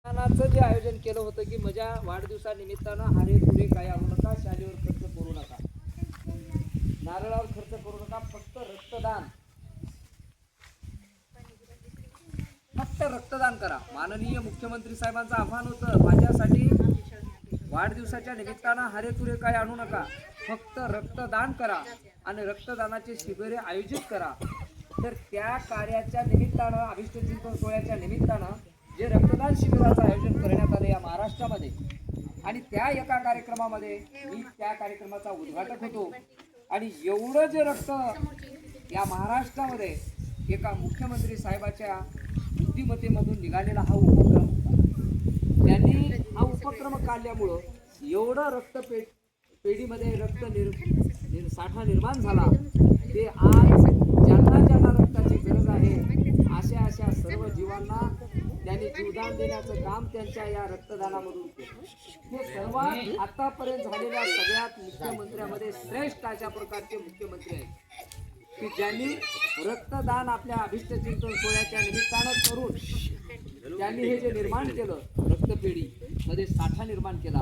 रक्तदानाचं जे आयोजन केलं होतं की माझ्या वाढदिवसानिमित्तानं हारे तुरे काय आणू नका, शालीवर खर्च करू नका, नारळावर खर्च करू नका, फक्त रक्तदान करा. माननीय मुख्यमंत्री साहेबांचं आव्हान होतं माझ्यासाठी, वाढदिवसाच्या निमित्तानं हारे तुरे काय आणू नका, फक्त रक्तदान करा आणि रक्तदानाचे शिबिरे आयोजित करा. तर त्या कार्याच्या निमित्तानं, अभिष्ट चिंतन सोहळ्याच्या निमित्तानं जे रक्तदान शिबिराचं आयोजन करण्यात आलं या महाराष्ट्रामध्ये, आणि त्या एका कार्यक्रमामध्ये मी त्या कार्यक्रमाचा उद्घाटक होतो. आणि एवढं जे रक्त या महाराष्ट्रामध्ये एका मुख्यमंत्री साहेबाच्या बुद्धिमत्तेमधून निघालेला हा उपक्रम होता. त्यांनी हा उपक्रम काढल्यामुळं एवढं पेढीमध्ये साठा निर्माण झाला. ते आज ज्यांना रक्ताची गरज आहे अशा सर्व जीवांना त्यांनी जीवदान देण्याचं काम त्यांच्या या रक्तदानामधून केलं. हे सर्वात आतापर्यंत झालेल्या सगळ्यात मुख्यमंत्र्यामध्ये श्रेष्ठ अशा प्रकारचे मुख्यमंत्री आहेत की ज्यांनी रक्तदान आपल्या अभिष्ट चिंतन सोहळ्याच्या निमित्तानं करून त्यांनी हे जे निर्माण केलं, रक्तपेढी मध्ये साठा निर्माण केला.